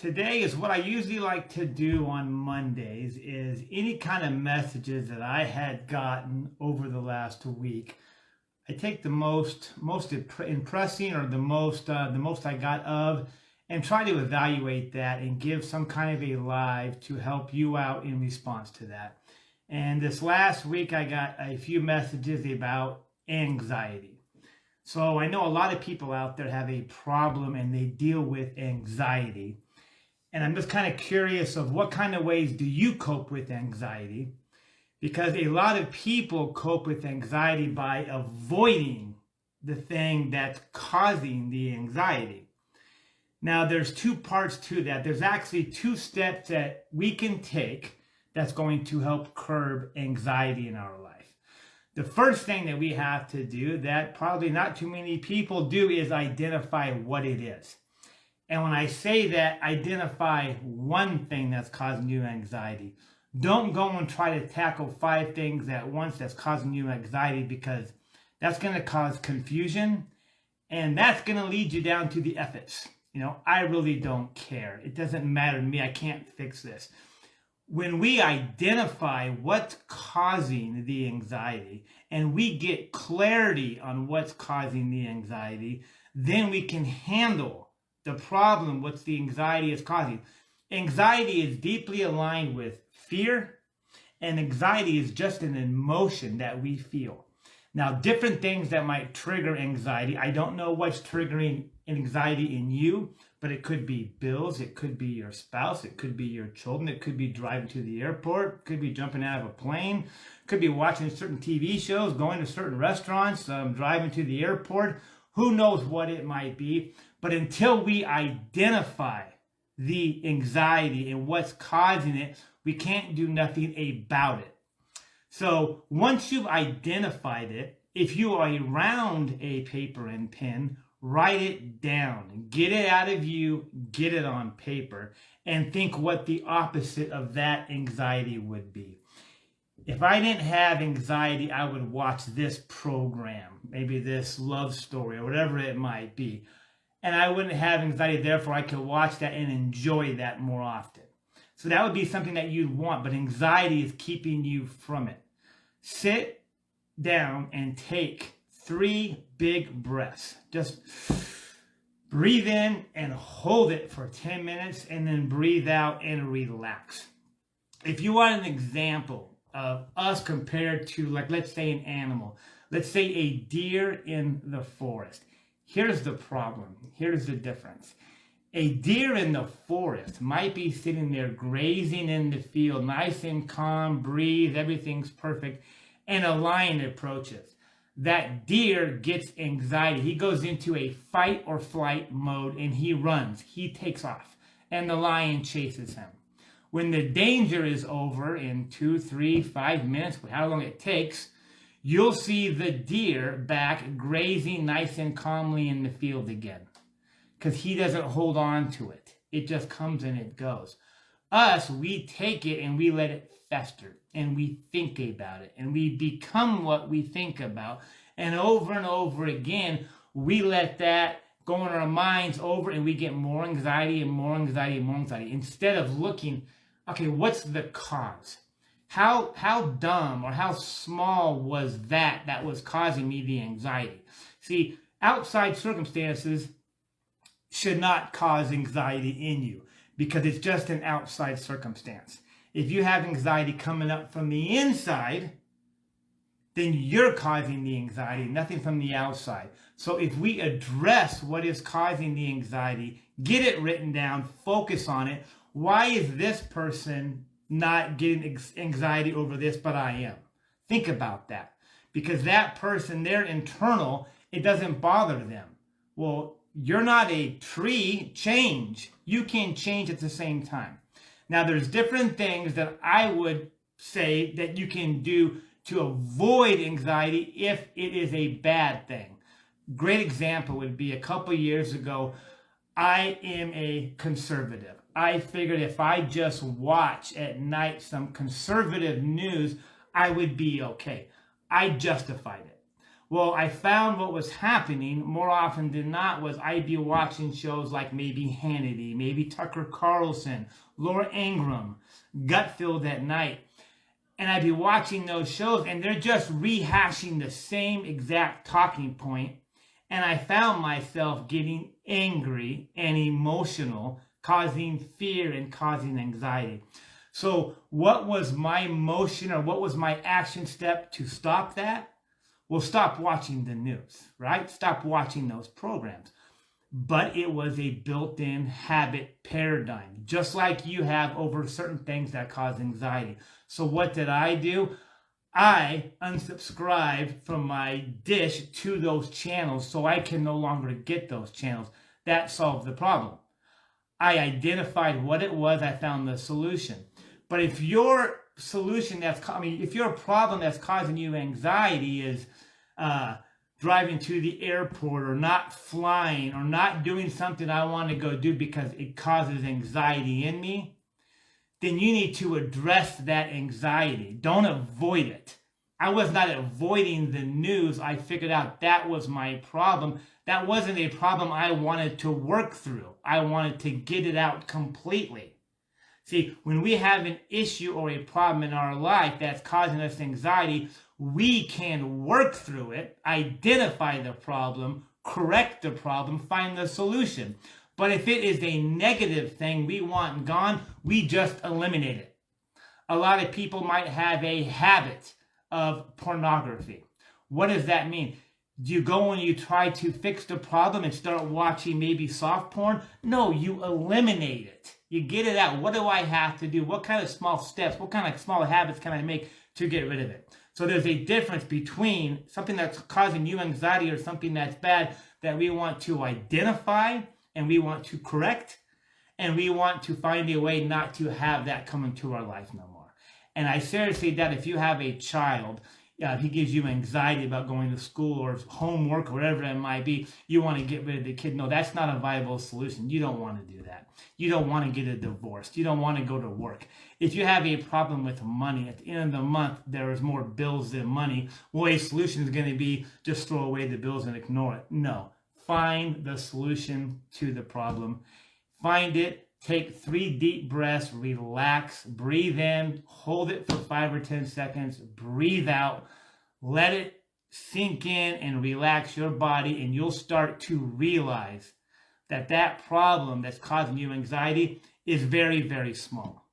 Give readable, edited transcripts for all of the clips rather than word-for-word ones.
Today is what I usually like to do on Mondays is any kind of messages that I had gotten over the last week. I take the most impressing or the most I got of and try to evaluate that and give some kind of a live to help you out in response to that. And this last week I got a few messages about anxiety. So I know a lot of people out there have a problem and they deal with anxiety. And I'm just kind of curious of what kind of ways do you cope with anxiety? Because a lot of people cope with anxiety by avoiding the thing that's causing the anxiety. Now, there's two parts to that. There's actually two steps that we can take that's going to help curb anxiety in our life. The first thing that we have to do that probably not too many people do is identify what it is. And when I say that, identify one thing that's causing you anxiety. Don't go and try to tackle 5 things at once that's causing you anxiety, because that's going to cause confusion and that's going to lead you down to the ethics. I really don't care. It doesn't matter to me. I can't fix this. When we identify what's causing the anxiety and we get clarity on what's causing the anxiety, then we can handle the problem what the anxiety is causing. Anxiety is deeply aligned with fear, and anxiety is just an emotion that we feel. Now, different things that might trigger anxiety. I don't know what's triggering anxiety in you, but it could be bills, it could be your spouse, it could be your children, it could be driving to the airport, it could be jumping out of a plane, it could be watching certain TV shows, going to certain restaurants, driving to the airport. Who knows what it might be? But until we identify the anxiety and what's causing it, we can't do nothing about it. So once you've identified it, if you are around a paper and pen, write it down, get it out of you, get it on paper, and think what the opposite of that anxiety would be. If I didn't have anxiety, I would watch this program, maybe this love story or whatever it might be. And I wouldn't have anxiety, therefore I could watch that and enjoy that more often. So that would be something that you'd want, but anxiety is keeping you from it. Sit down and take 3 big breaths. Just breathe in and hold it for 10 minutes and then breathe out and relax. If you want an example of us compared to, like, let's say an animal, let's say a deer in the forest. Here's the problem. Here's the difference. A deer in the forest might be sitting there grazing in the field, nice and calm, breathe, everything's perfect, and a lion approaches. That deer gets anxiety. He goes into a fight or flight mode and he runs. He takes off and the lion chases him. When the danger is over in 2, 3, 5 minutes, how long it takes, you'll see the deer back grazing nice and calmly in the field again, because he doesn't hold on to it. It just comes and it goes. Us, we take it and we let it fester and we think about it and we become what we think about. And over again, we let that go in our minds over and we get more anxiety and more anxiety and more anxiety. Instead of looking, okay, what's the cause? How dumb or how small was that was causing me the anxiety? See, outside circumstances should not cause anxiety in you because it's just an outside circumstance. If you have anxiety coming up from the inside, then you're causing the anxiety, nothing from the outside. So if we address what is causing the anxiety, get it written down, focus on it. Why is this person not getting anxiety over this, but I am? Think about that. Because that person, their internal, it doesn't bother them. Well, you're not a tree. Change. You can change at the same time. Now, there's different things that I would say that you can do to avoid anxiety if it is a bad thing. Great example would be a couple years ago, I am a conservative. I figured if I just watch at night some conservative news, I would be okay. I justified it. Well, I found what was happening more often than not was I'd be watching shows like maybe Hannity, maybe Tucker Carlson, Laura Ingraham, Gutfeld at Night. And I'd be watching those shows and they're just rehashing the same exact talking point. And I found myself getting angry and emotional, causing fear and causing anxiety. So what was my emotion or what was my action step to stop that? Well, stop watching the news, right? Stop watching those programs. But it was a built-in habit paradigm, just like you have over certain things that cause anxiety. So what did I do? I unsubscribed from my dish to those channels so I can no longer get those channels. That solved the problem. I identified what it was. I found the solution. But if your solution if your problem that's causing you anxiety is driving to the airport or not flying or not doing something I want to go do because it causes anxiety in me, then you need to address that anxiety. Don't avoid it. I was not avoiding the news. I figured out that was my problem. That wasn't a problem I wanted to work through. I wanted to get it out completely. See, when we have an issue or a problem in our life that's causing us anxiety, we can work through it, identify the problem, correct the problem, find the solution. But if it is a negative thing we want gone, we just eliminate it. A lot of people might have a habit of pornography. What does that mean? Do you go and you try to fix the problem and start watching maybe soft porn? No, you eliminate it. You get it out. What do I have to do? What kind of small steps, what kind of small habits can I make to get rid of it? So there's a difference between something that's causing you anxiety or something that's bad that we want to identify and we want to correct, and we want to find a way not to have that come into our life no more. And I seriously doubt if you have a child, he gives you anxiety about going to school or homework or whatever it might be, you want to get rid of the kid. No, that's not a viable solution. You don't want to do that. You don't want to get a divorce. You don't want to go to work. If you have a problem with money, at the end of the month, there is more bills than money. Well, a solution is going to be just throw away the bills and ignore it. No. Find the solution to the problem. Find it. Take 3 deep breaths, relax, breathe in, hold it for 5 or 10 seconds, breathe out, let it sink in and relax your body, and you'll start to realize that that problem that's causing you anxiety is very, very small.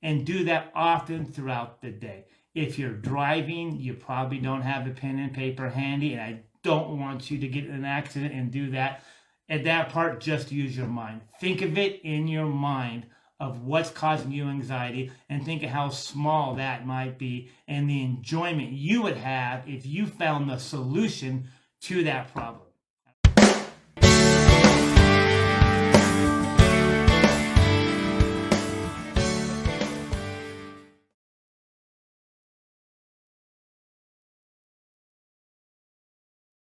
And do that often throughout the day. If you're driving, you probably don't have a pen and paper handy, and I don't want you to get in an accident and do that. At that part, just use your mind. Think of it in your mind of what's causing you anxiety and think of how small that might be and the enjoyment you would have if you found the solution to that problem.